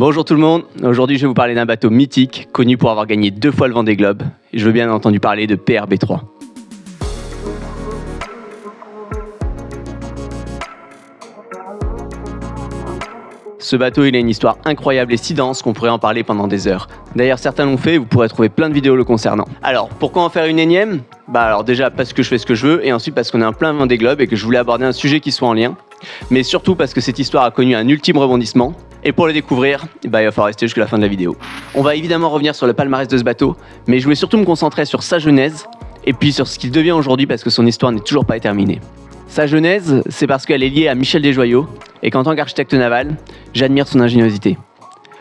Bonjour tout le monde, aujourd'hui je vais vous parler d'un bateau mythique, connu pour avoir gagné 2 fois le Vendée Globe. Et je veux bien entendu parler de PRB3. Ce bateau, il a une histoire incroyable et si dense qu'on pourrait en parler pendant des heures. D'ailleurs, certains l'ont fait et vous pourrez trouver plein de vidéos le concernant. Alors, pourquoi en faire une énième ? Alors déjà parce que je fais ce que je veux et ensuite parce qu'on est en plein Vendée Globe et que je voulais aborder un sujet qui soit en lien. Mais surtout parce que cette histoire a connu un ultime rebondissement. Et pour le découvrir, il va falloir rester jusqu'à la fin de la vidéo. On va évidemment revenir sur le palmarès de ce bateau, mais je voulais surtout me concentrer sur sa genèse et puis sur ce qu'il devient aujourd'hui parce que son histoire n'est toujours pas terminée. Sa genèse, c'est parce qu'elle est liée à Michel Desjoyaux et qu'en tant qu'architecte naval, j'admire son ingéniosité.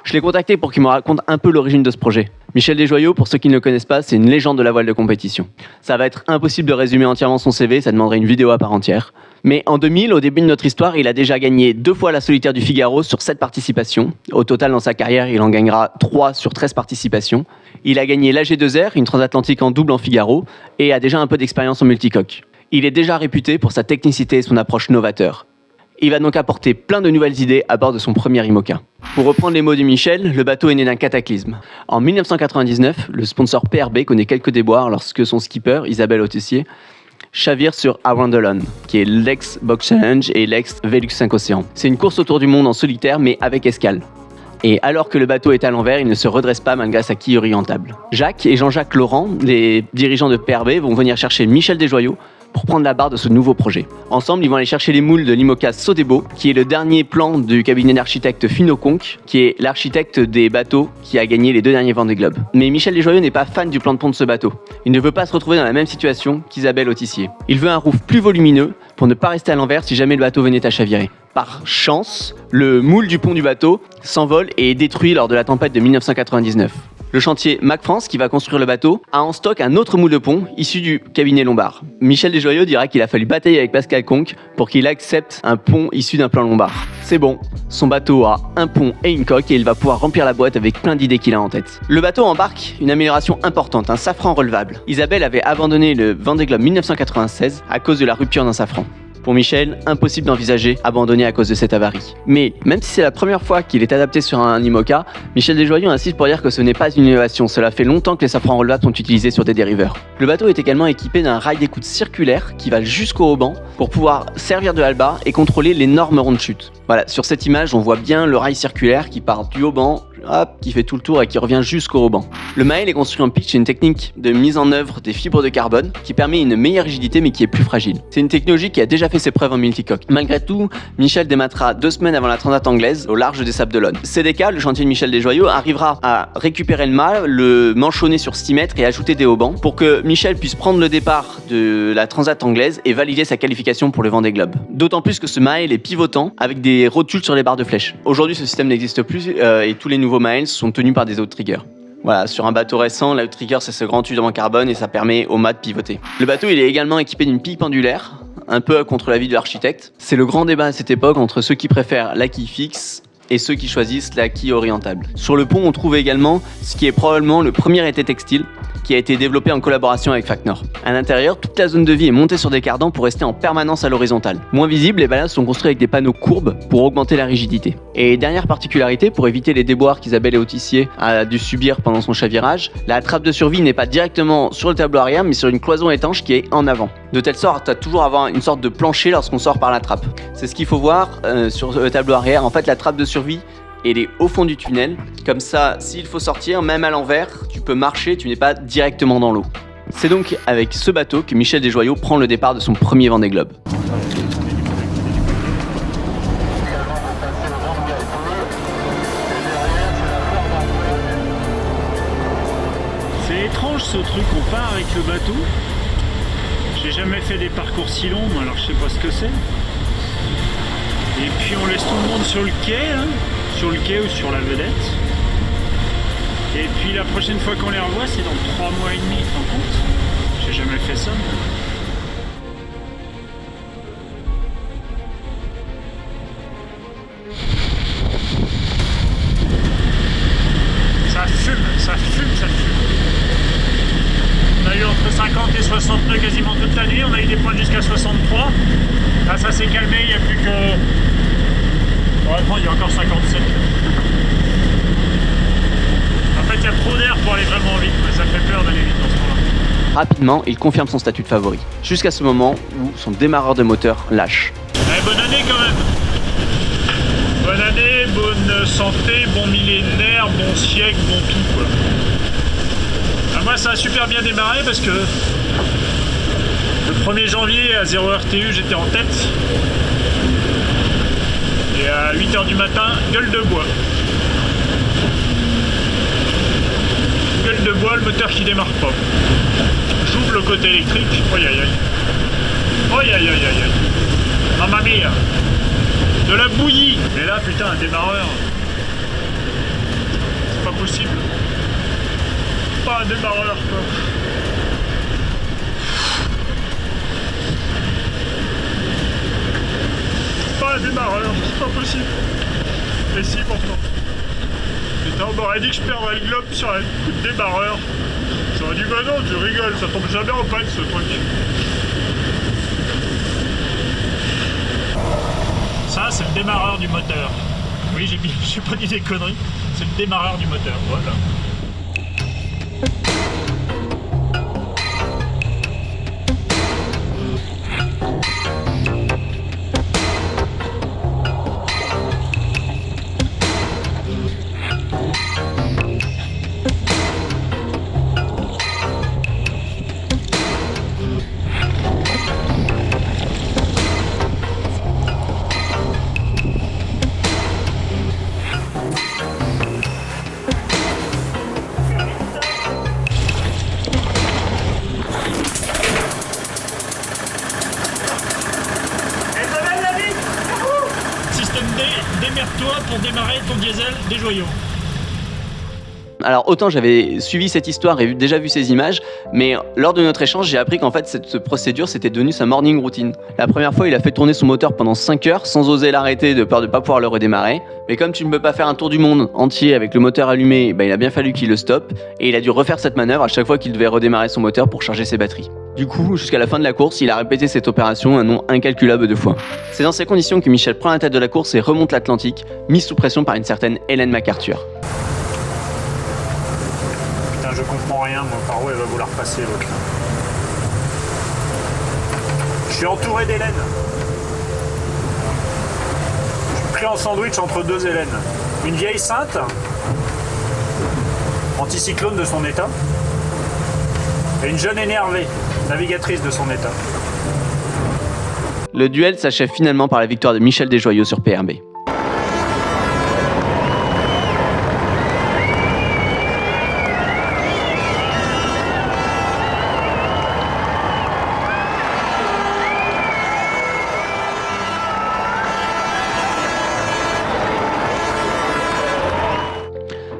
Je l'ai contacté pour qu'il me raconte un peu l'origine de ce projet. Michel Desjoyaux, pour ceux qui ne le connaissent pas, c'est une légende de la voile de compétition. Ça va être impossible de résumer entièrement son CV, ça demanderait une vidéo à part entière. Mais en 2000, au début de notre histoire, il a déjà gagné 2 fois la solitaire du Figaro sur 7 participations. Au total, dans sa carrière, il en gagnera 3 sur 13 participations. Il a gagné l'AG2R, une transatlantique en double en Figaro, et a déjà un peu d'expérience en multicoque. Il est déjà réputé pour sa technicité et son approche novateur. Il va donc apporter plein de nouvelles idées à bord de son premier IMOCA. Pour reprendre les mots de Michel, le bateau est né d'un cataclysme. En 1999, le sponsor PRB connaît quelques déboires lorsque son skipper, Isabelle Autessier, chavire sur Arundel, qui est l'ex-Box Challenge et l'ex-Velux 5 Océan. C'est une course autour du monde en solitaire, mais avec escale. Et alors que le bateau est à l'envers, il ne se redresse pas malgré sa quille orientable. Jacques et Jean-Jacques Laurent, les dirigeants de PRB, vont venir chercher Michel Desjoyaux pour prendre la barre de ce nouveau projet. Ensemble, ils vont aller chercher les moules de l'IMOCA Sodebo, qui est le dernier plan du cabinet d'architecte Finot-Conques, qui est l'architecte des bateaux qui a gagné les 2 derniers Vendée Globe. Mais Michel Desjoyaux n'est pas fan du plan de pont de ce bateau. Il ne veut pas se retrouver dans la même situation qu'Isabelle Autessier. Il veut un roof plus volumineux pour ne pas rester à l'envers si jamais le bateau venait à chavirer. Par chance, le moule du pont du bateau s'envole et est détruit lors de la tempête de 1999. Le chantier Mac France, qui va construire le bateau, a en stock un autre moule de pont issu du cabinet Lombard. Michel Desjoyaux dira qu'il a fallu batailler avec Pascal Conque pour qu'il accepte un pont issu d'un plan Lombard. C'est bon, son bateau a un pont et une coque et il va pouvoir remplir la boîte avec plein d'idées qu'il a en tête. Le bateau embarque une amélioration importante, un safran relevable. Isabelle avait abandonné le Vendée Globe 1996 à cause de la rupture d'un safran. Pour Michel, impossible d'envisager abandonner à cause de cette avarie. Mais même si c'est la première fois qu'il est adapté sur un IMOCA, Michel Desjoyaux insiste pour dire que ce n'est pas une innovation. Cela fait longtemps que les safrans relevables sont utilisés sur des dériveurs. Le bateau est également équipé d'un rail d'écoute circulaire qui va jusqu'au haubans pour pouvoir servir de hallebarde et contrôler l'énorme rond de chute. Voilà, sur cette image, on voit bien le rail circulaire qui part du haubans, qui fait tout le tour et qui revient jusqu'au haubans. Le mail est construit en pitch, c'est une technique de mise en œuvre des fibres de carbone qui permet une meilleure rigidité mais qui est plus fragile. C'est une technologie qui a déjà fait ses preuves en multicoque. Malgré tout, Michel dématera 2 semaines avant la Transat anglaise au large des Sables d'Olonne. CDK, le chantier de Michel Desjoyaux, arrivera à récupérer le mât, le manchonner sur 6 mètres et ajouter des haubans pour que Michel puisse prendre le départ de la Transat anglaise et valider sa qualification pour le Vendée Globe. D'autant plus que ce mail est pivotant avec des rotules sur les barres de flèche. Aujourd'hui, ce système n'existe plus et tous les nouveaux miles sont tenus par des outriggers. Voilà, sur un bateau récent, l'outrigger c'est ce grand tube en carbone et ça permet au mât de pivoter. Le bateau il est également équipé d'une quille pendulaire, un peu contre l'avis de l'architecte. C'est le grand débat à cette époque entre ceux qui préfèrent la quille fixe et ceux qui choisissent la quille orientable. Sur le pont, on trouve également ce qui est probablement le premier été textile qui a été développé en collaboration avec Facnor. À l'intérieur, toute la zone de vie est montée sur des cardans pour rester en permanence à l'horizontale. Moins visibles, les ballasts sont construits avec des panneaux courbes pour augmenter la rigidité. Et dernière particularité, pour éviter les déboires qu'Isabelle Autessier a dû subir pendant son chavirage, la trappe de survie n'est pas directement sur le tableau arrière, mais sur une cloison étanche qui est en avant. De telle sorte à toujours avoir une sorte de plancher lorsqu'on sort par la trappe. C'est ce qu'il faut voir sur le tableau arrière. En fait, la trappe de survie, elle est au fond du tunnel. Comme ça, s'il faut sortir, même à l'envers, tu peux marcher, tu n'es pas directement dans l'eau. C'est donc avec ce bateau que Michel Desjoyaux prend le départ de son premier Vendée Globe. C'est étrange ce truc, on part avec le bateau. J'ai jamais fait des parcours si longs, alors je sais pas ce que c'est. Et puis on laisse tout le monde sur le quai, hein, sur le quai ou sur la vedette. Et puis la prochaine fois qu'on les revoit, c'est dans 3 mois et demi, tu te rends compte? J'ai jamais fait ça. Ça fume, ça fume, ça fume. On a eu entre 50 et 60 nœuds quasiment toute la nuit, on a eu des pointes jusqu'à 63. Là ça s'est calmé, il n'y a plus que... Honnêtement, il y a encore 57. rapidement, il confirme son statut de favori. Jusqu'à ce moment où son démarreur de moteur lâche. Bonne année quand même. Bonne année, bonne santé, bon millénaire, bon siècle, bon tout quoi. Moi ça a super bien démarré parce que le 1er janvier à 0 RTU j'étais en tête. Et à 8h du matin, gueule de bois. Gueule de bois, le moteur qui démarre pas. J'ouvre le côté électrique. Aïe aïe aïe. Aïe aïe aïe aïe aïe. Mamma mia. De la bouillie. Et là putain un démarreur. C'est pas possible. Pas un démarreur quoi. Pas un démarreur, c'est pas possible. Et si pourtant. Putain, on m'aurait dit que je perdrais le globe sur un coup de démarreur. J'aurais dit bah non, tu rigoles, ça tombe jamais en panne ce truc. Ça c'est le démarreur du moteur. Oui, j'ai pas dit des conneries, c'est le démarreur du moteur, voilà. Démerde-toi pour démarrer ton diesel des joyaux. Alors autant j'avais suivi cette histoire et déjà vu ces images, mais lors de notre échange, j'ai appris qu'en fait cette procédure c'était devenu sa morning routine. La première fois, il a fait tourner son moteur pendant 5 heures sans oser l'arrêter de peur de pas pouvoir le redémarrer. Mais comme tu ne peux pas faire un tour du monde entier avec le moteur allumé, il a bien fallu qu'il le stoppe et il a dû refaire cette manœuvre à chaque fois qu'il devait redémarrer son moteur pour charger ses batteries. Du coup, jusqu'à la fin de la course, il a répété cette opération un nombre incalculable de fois. C'est dans ces conditions que Michel prend la tête de la course et remonte l'Atlantique, mis sous pression par une certaine Hélène MacArthur. Putain, je comprends rien, moi, par où elle va vouloir passer l'autre. Je suis entouré d'Hélène. Je suis pris en sandwich entre deux Hélènes. Une vieille sainte, anticyclone de son état, et une jeune énervée, navigatrice de son état. Le duel s'achève finalement par la victoire de Michel Desjoyaux sur PRB.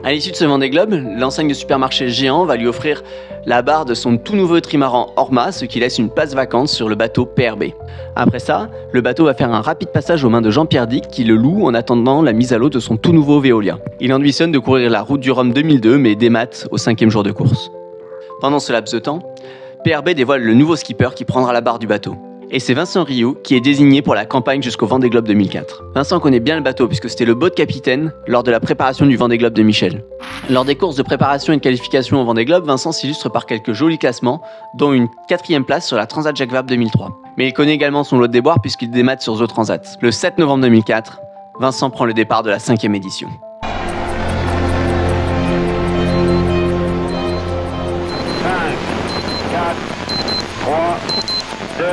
À l'issue de ce Vendée Globe, l'enseigne de supermarché géant va lui offrir la barre de son tout nouveau trimaran Orma, ce qui laisse une place vacante sur le bateau PRB. Après ça, le bateau va faire un rapide passage aux mains de Jean-Pierre Dick qui le loue en attendant la mise à l'eau de son tout nouveau Veolia. Il ambitionne de courir la route du Rhum 2002 mais démate au 5e jour de course. Pendant ce laps de temps, PRB dévoile le nouveau skipper qui prendra la barre du bateau. Et c'est Vincent Rioux qui est désigné pour la campagne jusqu'au Vendée Globe 2004. Vincent connaît bien le bateau puisque c'était le boat capitaine lors de la préparation du Vendée Globe de Michel. Lors des courses de préparation et de qualification au Vendée Globe, Vincent s'illustre par quelques jolis classements, dont une 4e place sur la Transat Jacques Vabre 2003. Mais il connaît également son lot de déboires puisqu'il démate sur The Transat. Le 7 novembre 2004, Vincent prend le départ de la 5e édition. 5, 4, 3, 2, 1.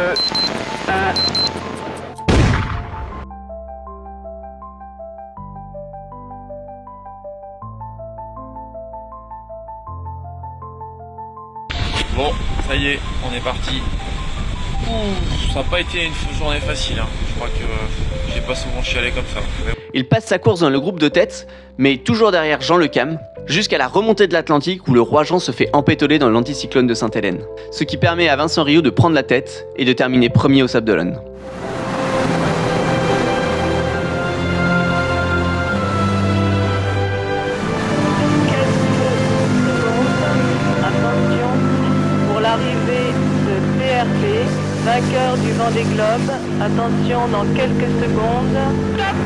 Bon, ça y est, on est parti. Ça n'a pas été une journée facile, hein. Je crois que j'ai pas souvent chialé comme ça. Il passe sa course dans le groupe de tête, mais toujours derrière Jean Le Cam, jusqu'à la remontée de l'Atlantique où le roi Jean se fait empétoler dans l'anticyclone de Sainte-Hélène. Ce qui permet à Vincent Rioux de prendre la tête et de terminer premier au Sable d'Olonne. L'arrivée de PRB, vainqueur du Vendée Globe. Attention, dans quelques secondes. Top!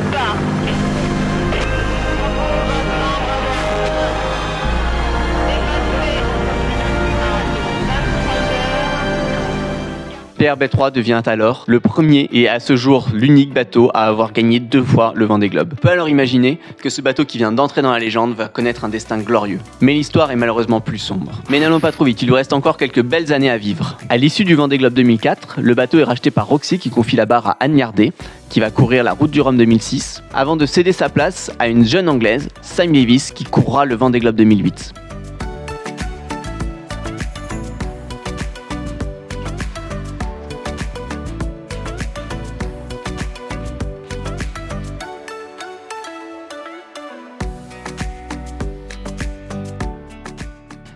PRB3 devient alors le premier et à ce jour l'unique bateau à avoir gagné 2 fois le Vendée Globe. On peut alors imaginer que ce bateau qui vient d'entrer dans la légende va connaître un destin glorieux. Mais l'histoire est malheureusement plus sombre. Mais n'allons pas trop vite, il lui reste encore quelques belles années à vivre. À l'issue du Vendée Globe 2004, le bateau est racheté par Roxy qui confie la barre à Anne Yardet, qui va courir la Route du Rhum 2006, avant de céder sa place à une jeune anglaise, Sam Davis, qui courra le Vendée Globe 2008.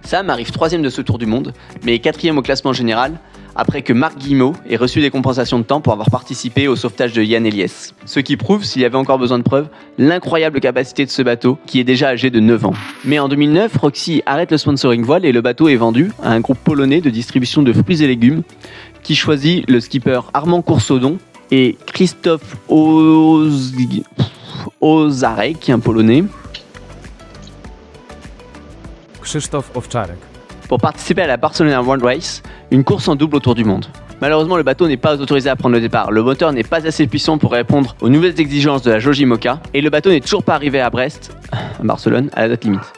Sam arrive 3ème de ce Tour du Monde, mais est 4ème au classement général, après que Marc Guillemot ait reçu des compensations de temps pour avoir participé au sauvetage de Yann Eliès. Ce qui prouve, s'il y avait encore besoin de preuves, l'incroyable capacité de ce bateau, qui est déjà âgé de 9 ans. Mais en 2009, Roxy arrête le sponsoring voile et le bateau est vendu à un groupe polonais de distribution de fruits et légumes, qui choisit le skipper Armand Coursodon et Krzysztof Ozarek, qui est un polonais, Krzysztof Owczarek. pour participer à la Barcelona World Race, une course en double autour du monde. Malheureusement, le bateau n'est pas autorisé à prendre le départ. Le moteur n'est pas assez puissant pour répondre aux nouvelles exigences de la jauge IMOCA et le bateau n'est toujours pas arrivé à Brest, à Barcelone, à la date limite.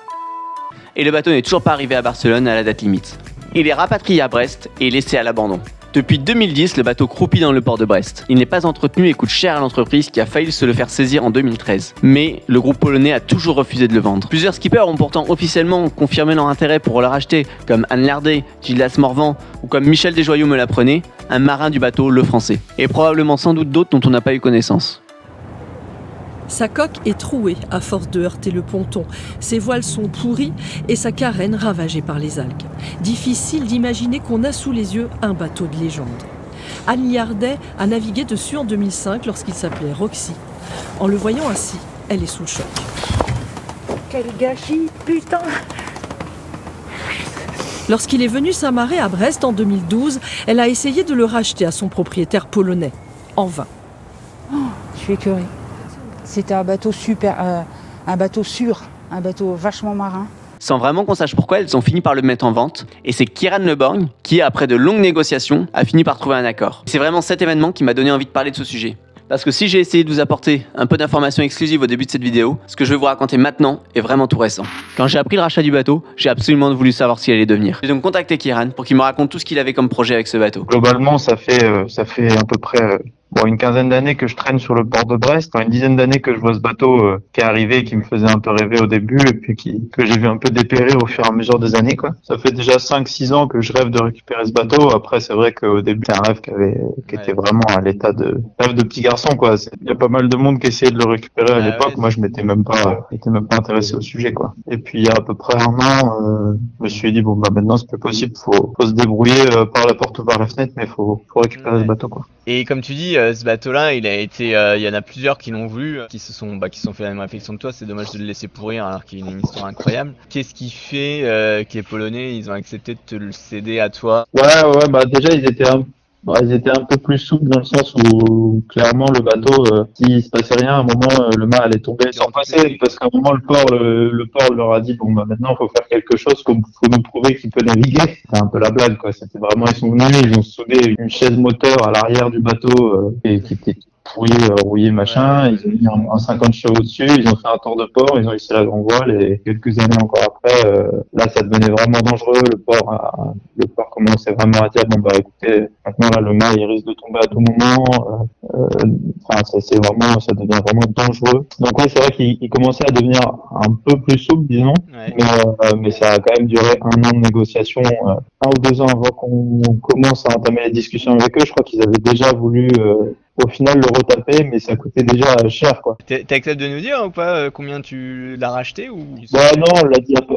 Il est rapatrié à Brest et laissé à l'abandon. Depuis 2010, le bateau croupit dans le port de Brest. Il n'est pas entretenu et coûte cher à l'entreprise qui a failli se le faire saisir en 2013. Mais le groupe polonais a toujours refusé de le vendre. Plusieurs skippers ont pourtant officiellement confirmé leur intérêt pour le racheter, comme Anne Lardé, Gildas Morvan ou comme Michel Desjoyaux me l'apprenait, un marin du bateau Le Français. Et probablement sans doute d'autres dont on n'a pas eu connaissance. Sa coque est trouée à force de heurter le ponton. Ses voiles sont pourries et sa carène ravagée par les algues. Difficile d'imaginer qu'on a sous les yeux un bateau de légende. Anne Yardet a navigué dessus en 2005 lorsqu'il s'appelait Roxy. En le voyant ainsi, elle est sous le choc. Quel gâchis, putain! Lorsqu'il est venu s'amarrer à Brest en 2012, elle a essayé de le racheter à son propriétaire polonais. En vain. Oh, je suis écœurée. C'était un bateau super, un bateau sûr, un bateau vachement marin. Sans vraiment qu'on sache pourquoi, elles ont fini par le mettre en vente. Et c'est Kieran Le Borgne qui, après de longues négociations, a fini par trouver un accord. C'est vraiment cet événement qui m'a donné envie de parler de ce sujet. Parce que si j'ai essayé de vous apporter un peu d'informations exclusives au début de cette vidéo, ce que je vais vous raconter maintenant est vraiment tout récent. Quand j'ai appris le rachat du bateau, j'ai absolument voulu savoir ce qu'il allait devenir. J'ai donc contacté Kieran pour qu'il me raconte tout ce qu'il avait comme projet avec ce bateau. Globalement, ça fait à peu près une quinzaine d'années que je traîne sur le port de Brest, une dizaine d'années que je vois ce bateau qui est arrivé, qui me faisait un peu rêver au début et puis que j'ai vu un peu dépérir au fur et à mesure des années, quoi. Ça fait déjà 5-6 ans que je rêve de récupérer ce bateau. Après, c'est vrai qu'au début, c'est un rêve qui était vraiment à l'état de rêve de petit garçon, quoi. Il y a pas mal de monde qui essayait de le récupérer à l'époque. Moi, je m'étais même pas intéressé au sujet, quoi. Et puis, il y a à peu près un an, je me suis dit, maintenant, c'est plus possible. Faut se débrouiller par la porte ou par la fenêtre, mais faut récupérer ce bateau, quoi. Et comme tu dis, ce bateau-là, il y en a plusieurs qui l'ont voulu, qui se sont fait la même réflexion que toi. C'est dommage de le laisser pourrir alors qu'il a une histoire incroyable. Qu'est-ce qui fait que les Polonais, ils ont accepté de te le céder à toi? Ouais, déjà ils étaient un peu plus souples dans le sens où clairement le bateau, s'il se passait rien, à un moment le mât allait tomber sans passer, parce qu'à un moment le port leur a dit maintenant il faut faire quelque chose, faut nous prouver qu'il peut naviguer. C'était un peu la blague, quoi. C'était vraiment, ils sont venus, ils ont soudé une chaise moteur à l'arrière du bateau qui était rouillé machin, ils ont mis un 50 chevaux dessus, ils ont fait un tour de port, ils ont hissé la grande voile et quelques années encore après, là ça devenait vraiment dangereux, le port commençait vraiment à dire écoutez, maintenant là le mât il risque de tomber à tout moment, ça devient vraiment dangereux. Donc ouais, c'est vrai qu'il commençait à devenir un peu plus souple, disons, mais ça a quand même duré 1 an de négociation, 1 ou 2 ans avant qu'on commence à entamer les discussions avec eux. Je crois qu'ils avaient déjà voulu au final le retaper, mais ça coûtait déjà cher, quoi. T'acceptes de nous dire ou pas combien tu l'as racheté ou... Non,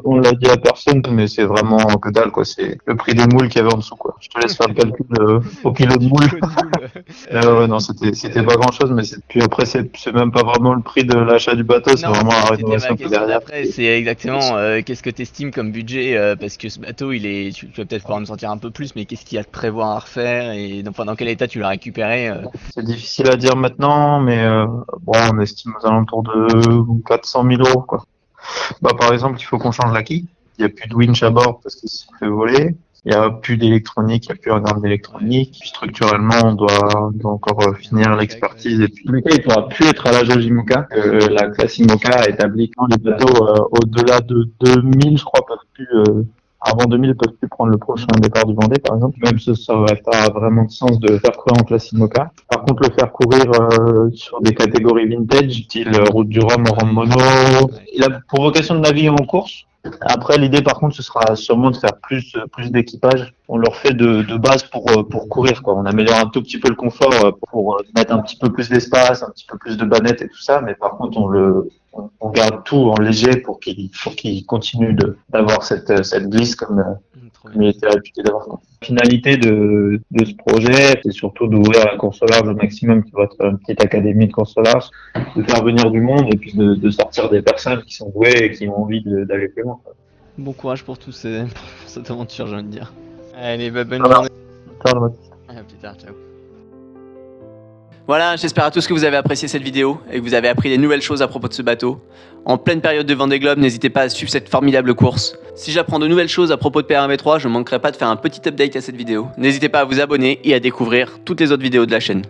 on l'a dit à personne, mais c'est vraiment que dalle, quoi. C'est le prix des moules qu'il y avait en dessous, quoi. Je te laisse faire le calcul au kilo de moules. Non, c'était pas grand chose, mais puis après c'est même pas vraiment le prix de l'achat du bateau, c'est vraiment la rénovation qui est derrière. Après, c'est exactement qu'est-ce que t'estimes comme budget, parce que ce bateau, tu vas peut-être pouvoir nous sortir un peu plus, mais qu'est-ce qu'il y a de prévoir à refaire et dans quel état tu l'as récupéré C'est difficile à dire maintenant, mais on estime aux alentours de 400 000 €, quoi. Par exemple, il faut qu'on change la quille. Il n'y a plus de winch à bord parce qu'il s'est fait voler. Il n'y a plus d'électronique, il n'y a plus un gramme d'électronique. Puis structurellement, on doit encore finir l'expertise. Et puis, en tout cas, il ne pourra plus être à la jauge IMOCA. La classe IMOCA a établi quand les bateaux au-delà de 2000, je crois, peuvent plus, avant 2000, ils peuvent plus prendre le prochain départ du Vendée, par exemple. Même ça n'aurait pas vraiment de sens de faire courir en classe IMOCA. Par contre, le faire courir sur des catégories vintage, style route du Rhum, Rhum mono, il a pour vocation de naviguer en course. Après, l'idée, par contre, ce sera sûrement de faire plus d'équipage. On leur fait de base pour courir, quoi. On améliore un tout petit peu le confort pour mettre un petit peu plus d'espace, un petit peu plus de bannettes et tout ça. Mais par contre, on garde tout en léger pour qu'il continue d'avoir cette glisse comme il était réputé d'avoir. La finalité de ce projet, c'est surtout d'ouvrir la course au large au maximum, qui va être une petite académie de course au large, de faire venir du monde et puis de sortir des personnes qui sont douées et qui ont envie d'aller plus loin. Bon courage pour tout cette aventure, j'ai envie de dire. Allez, bonne Voilà. journée. Ciao, Baptiste. À plus tard, ciao. Voilà, j'espère à tous que vous avez apprécié cette vidéo et que vous avez appris des nouvelles choses à propos de ce bateau. En pleine période de Vendée Globe, n'hésitez pas à suivre cette formidable course. Si j'apprends de nouvelles choses à propos de PR1V3, je ne manquerai pas de faire un petit update à cette vidéo. N'hésitez pas à vous abonner et à découvrir toutes les autres vidéos de la chaîne.